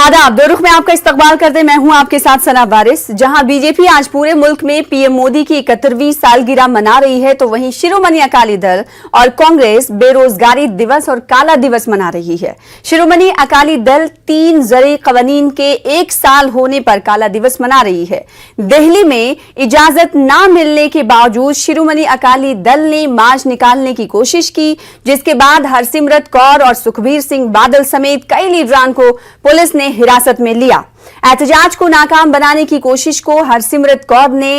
आदाब, दो रुख में आपका इस्तकबाल करते मैं हूं आपके साथ सना वारिस। जहां बीजेपी आज पूरे मुल्क में पीएम मोदी की 71वीं सालगिरह मना रही है, तो वहीं शिरोमणि अकाली दल और कांग्रेस बेरोजगारी दिवस और काला दिवस मना रही है। शिरोमणि अकाली दल 3 ज़रूरी क़वानीन के 1 साल होने पर काला दिवस मना रही है। दिल्ली में इजाजत न मिलने के बावजूद शिरोमणि अकाली दल ने मार्च निकालने की कोशिश की, जिसके बाद हरसिमरत कौर और सुखबीर सिंह बादल समेत कई लीडरान को पुलिस ने हिरासत में लिया। एहतजाज को नाकाम बनाने की कोशिश को हरसिमरत कौर ने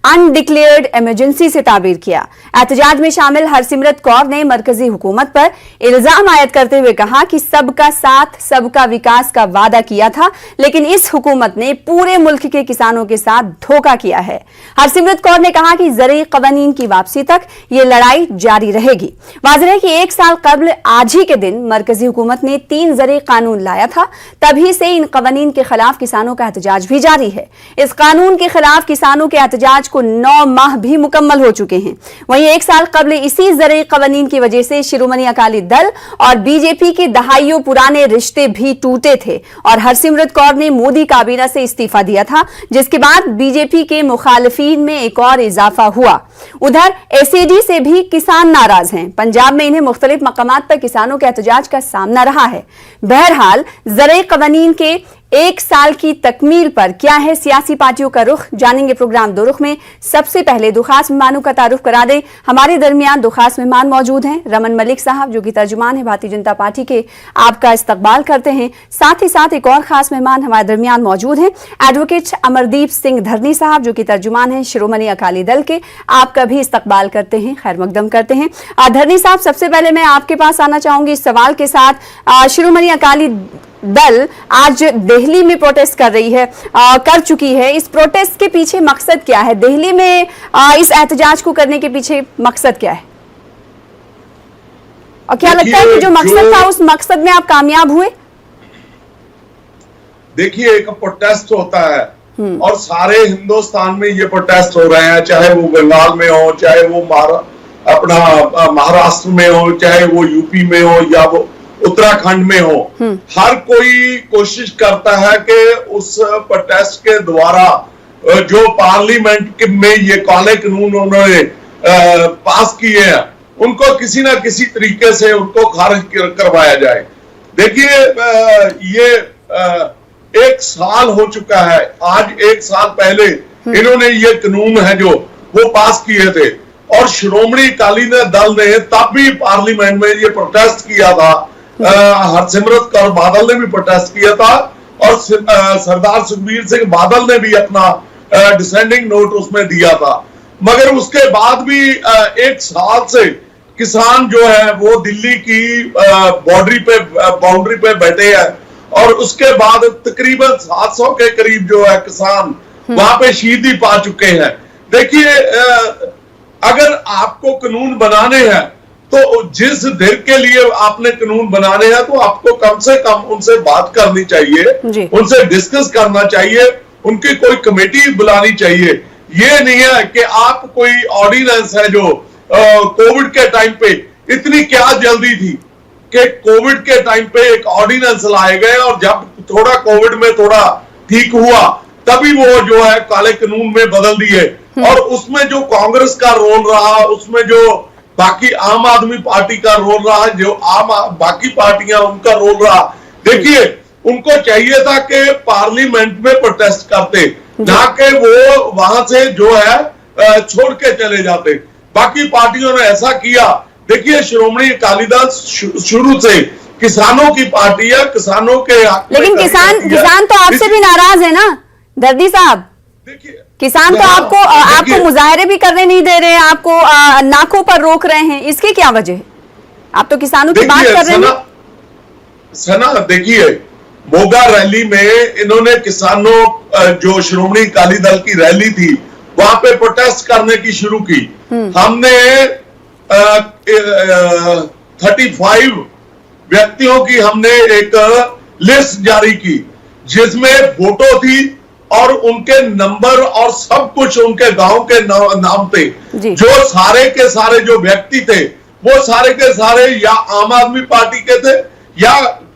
अनडिक्लेयर्ड इमरजेंसी से ताबीर किया। एहतजाज में शामिल हरसिमरत कौर ने मरकजी हुकूमत पर इल्जाम आयद करते हुए कहा कि सबका साथ सबका विकास का वादा किया था, लेकिन इस हुकूमत ने पूरे मुल्क के किसानों के साथ धोखा किया है। हरसिमरत कौर ने कहा कि ज़रूरी क़वानीन की वापसी तक ये लड़ाई जारी रहेगी। वाज़ेह है कि 1 साल कबल आज ही के दिन मरकजी हुकूमत ने 3 ज़रूरी कानून लाया था, तभी से इन क़वानीन के खिलाफ किसानों का एहतजाज भी जारी है। इस कानून के खिलाफ किसानों के एहतजाज को 9 माह भी मुकम्मल हो चुके हैं। वहीं 1 साल कबल इसी ज़रूरी क़वानीन की वजह से शिरोमणि अकाली दल और बीजेपी के दहाइयों पुराने रिश्ते भी टूटे थे और हरसिमरत कौर ने मोदी काबीना से इस्तीफा दिया था, जिसके बाद बीजेपी के मुखालिफिन में एक और इजाफा हुआ। उधर एसएडी से भी किसान नाराज हैं। पंजाब में इन्हें मुख्तलिफ मकामात पर किसानों के एहतजाज का सामना रहा है। बहरहाल ज़रूरी क़वानीन के 1 साल की तकमील पर क्या है सियासी पार्टियों का रुख, जानेंगे प्रोग्राम दो रुख में। सबसे पहले दो खास मेहमानों का तारुफ करा दें। हमारे दरमियान 2 खास मेहमान मौजूद हैं। रमन मलिक साहब, जो कि तर्जुमान है भारतीय जनता पार्टी के, आपका इस्तकबाल करते हैं। साथ ही साथ एक और खास मेहमान हमारे दरमियान मौजूद हैं, एडवोकेट अमरदीप सिंह धरनी साहब, जो कि तर्जुमान है शिरोमणि अकाली दल के, आपका भी इस्तकबाल करते हैं, खैर मकदम करते हैं। धरनी साहब, सबसे पहले मैं आपके पास आना चाहूंगी इस सवाल के साथ। शिरोमणि अकाली दल आज दिल्ली में प्रोटेस्ट कर रही है, कर चुकी है। इस प्रोटेस्ट के पीछे मकसद क्या है? दिल्ली में इस एहतजाज को करने के पीछे मकसद क्या है, और क्या लगता है कि जो मकसद था उस मकसद में आप कामयाब हुए? देखिए, एक प्रोटेस्ट होता है और सारे हिंदुस्तान में ये प्रोटेस्ट हो रहे हैं, चाहे वो बंगाल में हो, चाहे वो अपना महाराष्ट्र में हो, चाहे वो यूपी में हो या वो उत्तराखंड में हो। हर कोई कोशिश करता है कि उस प्रोटेस्ट के द्वारा जो पार्लियामेंट में ये काले कानून उन्होंने पास किए हैं, उनको किसी ना किसी तरीके से उनको खारिज करवाया जाए। देखिए, ये 1 साल हो चुका है। आज 1 साल पहले इन्होंने ये कानून है जो वो पास किए थे, और शिरोमणि अकाली दल ने तब भी पार्लियामेंट में ये प्रोटेस्ट किया था। हरसिमरत कौर बादल ने भी प्रोटेस्ट किया था, और सरदार सुखबीर सिंह बादल ने भी अपना डिसेंडिंग नोट उसमें दिया था। मगर उसके बाद भी 1 साल से किसान जो है वो दिल्ली की बाउंड्री पे बैठे हैं, और उसके बाद तकरीबन 700 के करीब जो है किसान वहां पे शहीदी पा चुके हैं। देखिए, अगर आपको कानून बनाने हैं तो जिस देर के लिए आपने कानून बनाने हैं, तो आपको कम से कम उनसे बात करनी चाहिए, उनसे डिस्कस करना चाहिए, उनकी कोई कमेटी बुलानी चाहिए। ये नहीं है कि आप कोई ऑर्डिनेंस है जो कोविड के टाइम पे, इतनी क्या जल्दी थी कि कोविड के टाइम पे एक ऑर्डिनेंस लाए गए, और जब थोड़ा कोविड में थोड़ा ठीक हुआ तभी वो जो है काले कानून में बदल दिए। और उसमें जो कांग्रेस का रोल रहा, उसमें जो बाकी आम आदमी पार्टी का रोल रहा, जो बाकी पार्टियां उनका रोल रहा। देखिए, उनको चाहिए था कि पार्लियामेंट में प्रोटेस्ट करते, ना कि वो वहां से जो है छोड़ के चले जाते। बाकी पार्टियों ने ऐसा किया। देखिए, शिरोमणि अकाली दल शुरू से किसानों की पार्टी है, किसानों के हक में। लेकिन किसान तो आपसे भी नाराज है ना दर्दी साहब? देखिए, किसान तो आपको मुजाहरे भी करने नहीं दे रहे हैं, आपको नाकों पर रोक रहे हैं। इसकी क्या वजह है? आप तो किसानों की बात कर रहे हैं। सना, देखिए, मोगा रैली में इन्होंने किसानों जो शिरोमणि अकाली दल की रैली थी वहां पे प्रोटेस्ट करने की शुरू की। हमने 35 व्यक्तियों की हमने एक लिस्ट जारी की, जिसमें फोटो थी और उनके नंबर और सब कुछ उनके गांव के नाम थे। जो सारे के सारे जो व्यक्ति थे वो सारे के सारे या आम आदमी पार्टी के थे या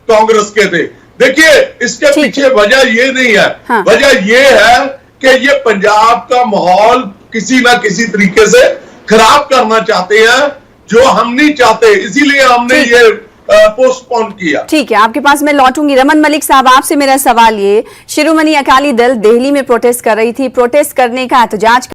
कांग्रेस के थे। देखिए इसके ठीक पीछे वजह ये नहीं है, हाँ। वजह ये है कि ये पंजाब का माहौल किसी ना किसी तरीके से खराब करना चाहते हैं, जो हम नहीं चाहते, इसीलिए हमने ठीक ये पोस्टपोन किया। ठीक है, आपके पास मैं लौटूंगी। रमन मलिक साहब, आपसे मेरा सवाल ये, शिरोमणि अकाली दल दिल्ली में प्रोटेस्ट कर रही थी, प्रोटेस्ट करने का एहतजाज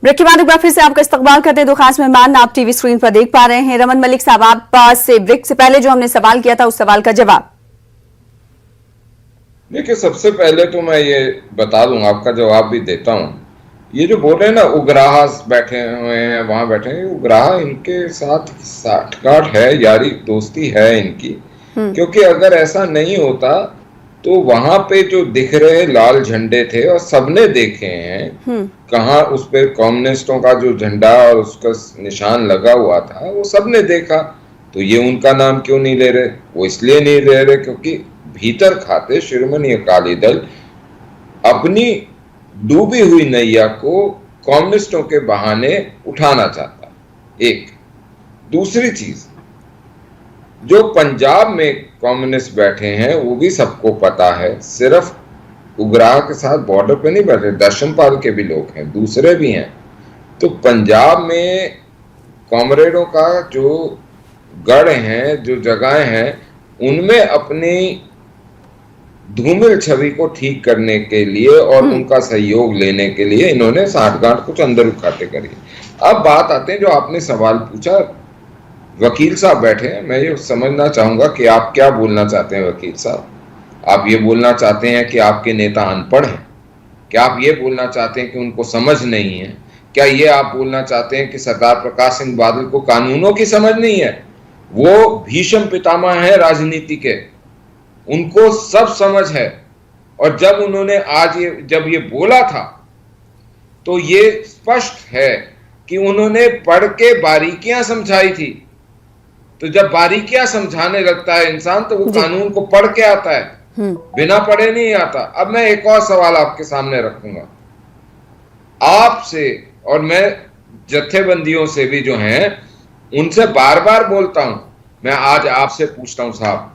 ब्रेक के बाद एक बार फिर से आपका इस्तकबाल करते हैं। दो खास मेहमान आप टीवी स्क्रीन पर देख पा रहे हैं। रमन मलिक साहब, आप से ब्रेक से पहले जो हमने सवाल किया था उस सवाल का जवाब। देखिए, सबसे पहले तो मैं ये बता दूं, आपका जवाब भी देता हूं। ये जो बोल रहे हैं ना, उग्राह बैठे हुए हैं, वहां बैठे हैं, उग्राह इनके साथ साठगांठ है, यारी दोस्ती है इनकी। क्योंकि अगर ऐसा नहीं होता तो वहां पे जो दिख रहे लाल झंडे थे, और सबने देखे हैं, कहाँ उस पे कम्युनिस्टों का जो झंडा और उसका निशान लगा हुआ था, वो सबने देखा। तो ये उनका नाम क्यों नहीं ले रहे? वो इसलिए नहीं ले रहे क्योंकि भीतर खाते शिरोमणि अकाली दल अपनी डूबी हुई नैया को कम्युनिस्टों के बहाने उठाना चाहता। एक दूसरी चीज, जो पंजाब में कम्युनिस्ट बैठे हैं वो भी सबको पता है, सिर्फ उग्राह के साथ बॉर्डर पे नहीं बैठे, दर्शनपाल के भी लोग हैं, दूसरे भी हैं। तो पंजाब में कॉमरेडों का जो गढ़ हैं, जो जगहें हैं, उनमें अपनी धूमिल छवि को ठीक करने के लिए और उनका सहयोग लेने के लिए इन्होंने साठगांठ कुछ अंदर उखाते करी। अब बात आते हैं जो आपने सवाल पूछा, वकील साहब बैठे हैं, मैं ये समझना चाहूंगा कि आप क्या बोलना चाहते हैं। वकील साहब, आप ये बोलना चाहते हैं कि आपके नेता अनपढ़ हैं? क्या आप ये बोलना चाहते हैं कि उनको समझ नहीं है? क्या ये आप बोलना चाहते हैं कि सरदार प्रकाश सिंह बादल को कानूनों की समझ नहीं है? वो भीष्म पितामह है राजनीति के, उनको सब समझ है। और जब उन्होंने आज जब ये बोला था तो ये स्पष्ट है कि उन्होंने पढ़ के बारीकियां समझाई थी। तो जब बारीकियां समझाने लगता है इंसान तो वो कानून को पढ़ के आता है, बिना पढ़े नहीं आता। अब मैं एक और सवाल आपके सामने रखूंगा आपसे, और मैं जत्थेबंदियों से भी जो हैं उनसे बार बार बोलता हूं। मैं आज आपसे पूछता हूं साहब,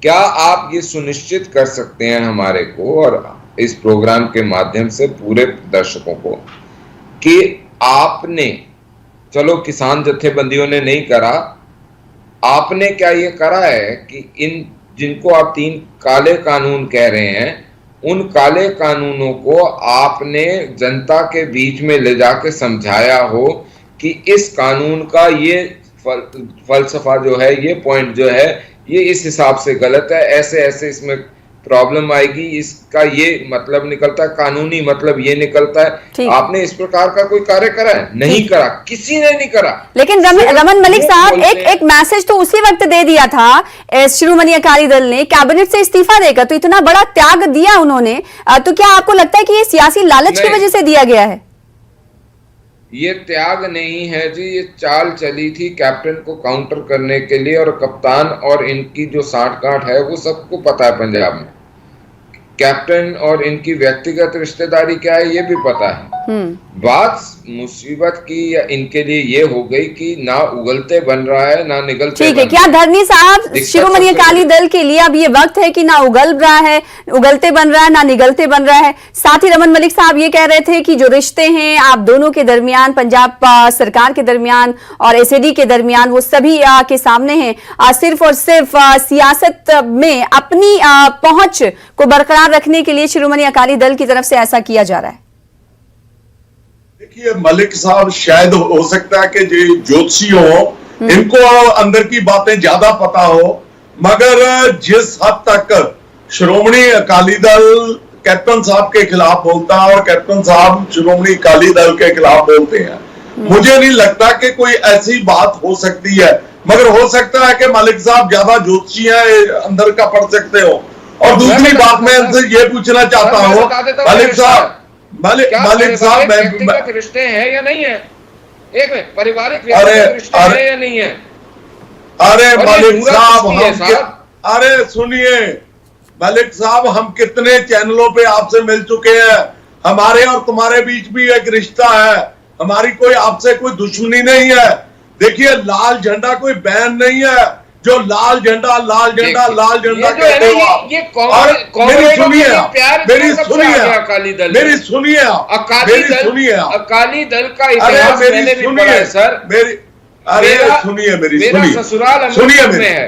क्या आप ये सुनिश्चित कर सकते हैं हमारे को और इस प्रोग्राम के माध्यम से पूरे दर्शकों को कि आपने, चलो किसान जत्थेबंदियों ने नहीं करा, आपने क्या ये करा है कि इन जिनको आप 3 काले कानून कह रहे हैं, उन काले कानूनों को आपने जनता के बीच में ले जाके समझाया हो कि इस कानून का ये फलसफा जो है, ये पॉइंट जो है, ये इस हिसाब से गलत है, ऐसे ऐसे इसमें प्रॉब्लम आएगी, इसका ये मतलब निकलता है, कानूनी मतलब ये निकलता है। आपने इस प्रकार का कोई कार्य करा है? नहीं करा, किसी ने नहीं करा। लेकिन रमन मलिक साहब, एक मैसेज तो उसी वक्त दे दिया था शिरोमणि अकाली दल ने, कैबिनेट से इस्तीफा देकर। तो इतना बड़ा त्याग दिया उन्होंने, तो क्या आपको लगता है कि ये सियासी लालच की वजह से दिया गया है? ये त्याग नहीं है जी, ये चाल चली थी कैप्टन को काउंटर करने के लिए, और कप्तान और इनकी जो साठगांठ है वो सबको पता है। पंजाब में कैप्टन और इनकी व्यक्तिगत रिश्तेदारी क्या है ये भी पता है। बात मुसीबत की या इनके लिए ये हो गई कि ना उगलते बन रहा है ना निगलते। ठीक है, क्या धरनी साहब, शिरोमणि अकाली दल के लिए अब ये वक्त है कि ना उगल रहा है, उगलते बन रहा है, ना निगलते बन रहा है? साथ ही रमन मलिक साहब ये कह रहे थे कि जो रिश्ते हैं आप दोनों के दरमियान, पंजाब सरकार के दरमियान और एसएडी के दरमियान, वो सभी के सामने हैं। सिर्फ और सिर्फ सियासत में अपनी पहुंच को बरकरार रखने के लिए शिरोमणि अकाली दल की तरफ से ऐसा किया जा रहा है। देखिए मलिक साहब, शायद हो सकता है कि जो ज्योतिषी हो, इनको अंदर की बातें ज्यादा पता हो, मगर जिस हद तक श्रोमणी अकाली दल कैप्टन साहब के खिलाफ बोलता है और कैप्टन साहब श्रोमणी अकाली दल के खिलाफ बोलते हैं, मुझे नहीं लगता कि कोई ऐसी बात हो सकती है। मगर हो सकता है कि मलिक साहब ज्यादा ज्योतिषी हैं, अंदर का पढ़ सकते हो। और दूसरी बात मैं इनसे ये पूछना चाहता हूँ, मलिक साहब, मलिक साहब, व्यक्तिगत रिश्ते हैं या नहीं है? एक मिनट, पारिवारिक रिश्ते हैं या नहीं है? अरे मलिक साहब, अरे सुनिए मलिक साहब, हम कितने चैनलों पे आपसे मिल चुके हैं। हमारे और तुम्हारे बीच भी एक रिश्ता है, हमारी कोई आपसे कोई दुश्मनी नहीं है। देखिए, लाल झंडा कोई बैन नहीं है। जो लाल झंडा कहते हो आप, मेरी सुनिए अकाली दल का इतिहास मैंने भी पढ़ा है सर। मेरा ससुराल अमृतसर में है।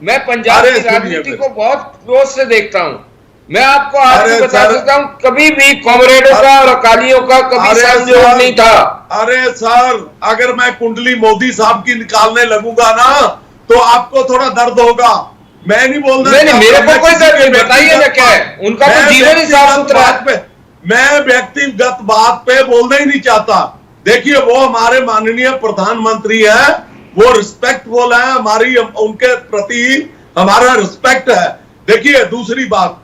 मैं पंजाब की राजनीति को बहुत क्लोज से देखता हूँ। मैं आपको आज भी बता सर, सकता हूँ, कभी भी कॉमरेडों का और अकालियों का कभी संयोग नहीं था। अरे सर, अगर मैं कुंडली मोदी साहब की निकालने लगूंगा ना तो आपको थोड़ा दर्द होगा। मैं नहीं बोल रहा, नहीं, मेरे को कोई दर्द नहीं, बताइए ना क्या है, उनका तो जीवन ही साफ सुथरा है। मैं व्यक्तिगत बात पे बोलना ही नहीं चाहता। देखिए, वो हमारे माननीय प्रधानमंत्री है, वो रिस्पेक्टफुल है, हमारी उनके प्रति हमारा रिस्पेक्ट है। देखिए, दूसरी बात,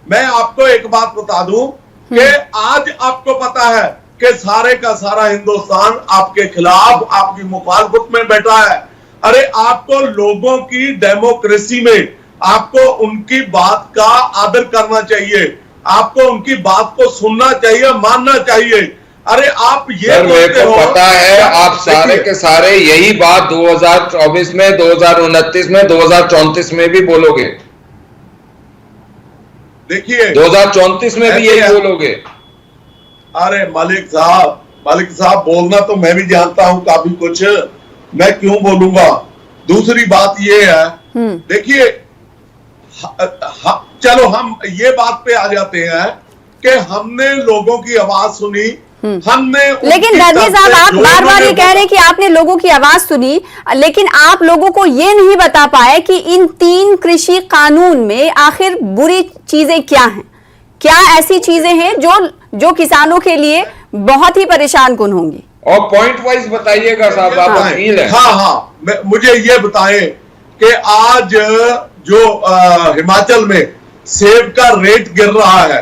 मैं आपको एक बात बता दूं कि आज आपको पता है कि सारे का सारा हिंदुस्तान आपके खिलाफ, आपकी मुखालफत में बैठा है। अरे, आपको लोगों की डेमोक्रेसी में आपको उनकी बात का आदर करना चाहिए, आपको उनकी बात को सुनना चाहिए, मानना चाहिए। अरे, आप ये मेरे को पता है आप सारे के सारे यही बात 2024 में, 2029 में, 2034 में भी बोलोगे। देखिए, 2034 में भी यही बोलोगे। अरे मलिक साहब, बोलना तो मैं भी जानता हूं काफी कुछ, मैं क्यों बोलूंगा। दूसरी बात ये है, देखिए, चलो हम ये बात पे आ जाते हैं कि हमने लोगों की आवाज सुनी, हमने। लेकिन धरनी साहब, आप बार बार ये कह रहे हैं कि आपने लोगों की आवाज सुनी, लेकिन आप लोगों को ये नहीं बता पाए कि इन 3 कृषि कानून में आखिर बुरी चीजें क्या हैं। क्या ऐसी चीजें हैं जो किसानों के लिए बहुत ही परेशान कुन होंगी? और पॉइंट वाइज बताइएगा साहब, आप वकील हैं। हाँ, मुझे ये बताएं कि आज जो हिमाचल में सेब का रेट गिर रहा है,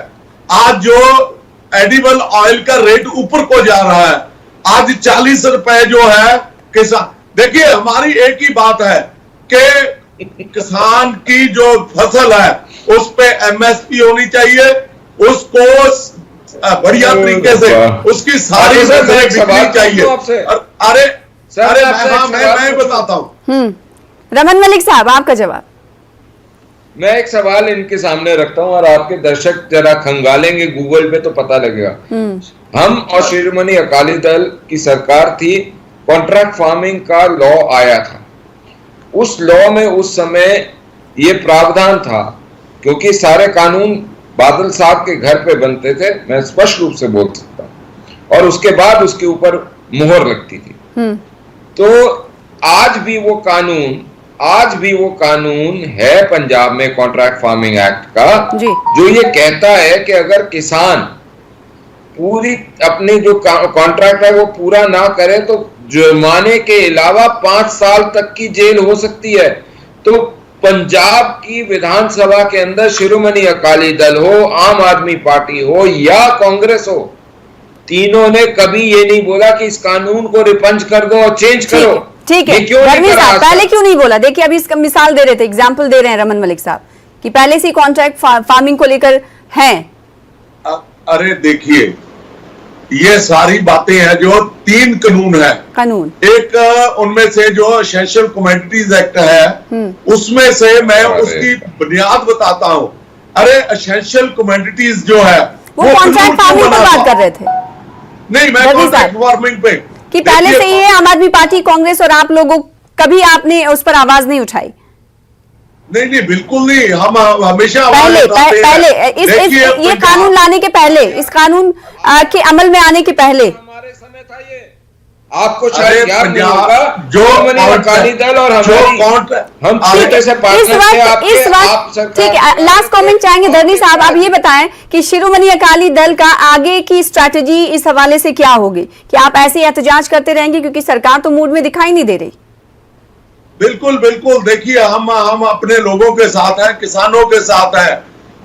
आज जो एडिबल ऑयल का रेट ऊपर को जा रहा है, आज 40 रुपए जो है किसान। देखिए, हमारी एक ही बात है कि किसान की जो फसल है उस पे एमएसपी होनी चाहिए, उसको बढ़िया तरीके से उसकी सारी फसलें बिकनी चाहिए। अरे मैं बताता हूं। रमन मलिक साहब, आपका जवाब। मैं एक सवाल इनके सामने रखता हूं और आपके दर्शक जरा खंगालेंगे गूगल पे तो पता लगेगा। हम और शिरोमणि अकाली दल की सरकार थी, कॉन्ट्रैक्ट फार्मिंग का लॉ आया था। उस लॉ में उस समय ये प्रावधान था, क्योंकि सारे कानून बादल साहब के घर पे बनते थे, मैं स्पष्ट रूप से बोल सकता हूं, और उसके बाद उसके ऊपर मुहर लगती थी। तो आज भी वो कानून है पंजाब में, कॉन्ट्रैक्ट फार्मिंग एक्ट का, जो ये कहता है कि अगर किसान पूरी अपनी जो कॉन्ट्रैक्ट है वो पूरा ना करे तो जुर्माने के अलावा 5 साल तक की जेल हो सकती है। तो पंजाब की विधानसभा के अंदर शिरोमणि अकाली दल हो, आम आदमी पार्टी हो या कांग्रेस हो, तीनों ने कभी ये नहीं बोला कि इस कानून को रिपंच कर दो और चेंज करो। ठीक है, धर्मी साहब, पहले क्यों नहीं बोला? देखिए, अभी इसका मिसाल दे रहे थे, एग्जाम्पल दे रहे हैं रमन मलिक साहब कि पहले से कॉन्ट्रैक्ट फार्मिंग को लेकर हैं। अरे देखिए, ये सारी बातें हैं, जो 3 कानून एक उनमें से जो एसेंशियल कमोडिटीज एक्ट है, उसमें से मैं उसकी बुनियाद बताता हूं। अरे, एसेंशियल कमोडिटीज जो है वो कॉन्ट्रैक्ट फार्मिंग पर बात कर रहे थे। नहीं, मैं कॉन्ट्रैक्ट फार्मिंग पे कि पहले से ही है आम आदमी पार्टी, कांग्रेस और आप लोगों, कभी आपने उस पर आवाज नहीं उठाई? नहीं, बिल्कुल नहीं। हम हमेशा पहले ये कानून लाने के पहले, इस कानून के अमल में आने के पहले हमारे समय था ये। आपको शायद याद नहीं होगा, जो अकाली दल और हम छोटे से इस वक्त ठीक है, लास्ट कमेंट चाहेंगे धरनी साहब। आप ये बताएं कि शिरोमणि अकाली दल का आगे की स्ट्रैटेजी इस हवाले से क्या होगी? कि आप ऐसे एहतजाज करते रहेंगे, क्योंकि सरकार तो मूड में दिखाई नहीं दे रही? बिल्कुल। देखिए, हम अपने लोगों के साथ हैं, किसानों के साथ हैं।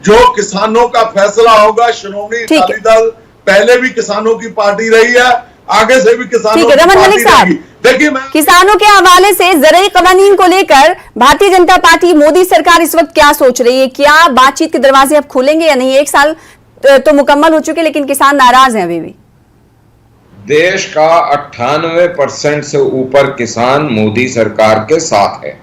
जो किसानों का फैसला होगा, शिरोमणि अकाली दल पहले भी किसानों की पार्टी रही है, आगे से भी किसानों की रमन मलिक साहब, देखिए, किसानों के हवाले से ज़रूरी कानून को लेकर भारतीय जनता पार्टी, मोदी सरकार इस वक्त क्या सोच रही है? क्या बातचीत के दरवाजे अब खुलेंगे या नहीं? 1 साल तो मुकम्मल हो चुके, लेकिन किसान नाराज हैं अभी भी। देश का 98% से ऊपर किसान मोदी सरकार के साथ है।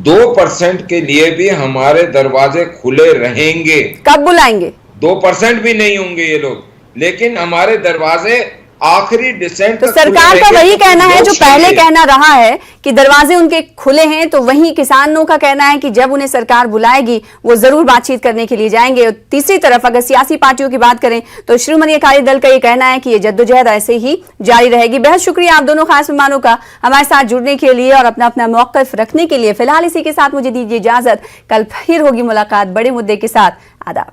2% के लिए भी हमारे दरवाजे खुले रहेंगे। कब बुलाएंगे? 2% भी नहीं होंगे ये लोग, लेकिन हमारे दरवाजे आखिरी डिसेंट। तो सरकार का वही कहना है जो पहले कहना रहा है कि दरवाजे उनके खुले हैं, तो वहीं किसानों का कहना है कि जब उन्हें सरकार बुलाएगी वो जरूर बातचीत करने के लिए जाएंगे। और तीसरी तरफ अगर सियासी पार्टियों की बात करें तो शिरोमणि अकाली दल का ये कहना है कि ये जद्दोजहद ऐसे ही जारी रहेगी। बेहद शुक्रिया आप दोनों खास मेहमानों का हमारे साथ जुड़ने के लिए और अपना अपना मौक़िफ़ रखने के लिए। फिलहाल इसी के साथ मुझे दीजिए इजाजत, कल फिर होगी मुलाकात बड़े मुद्दे के साथ। आदाब।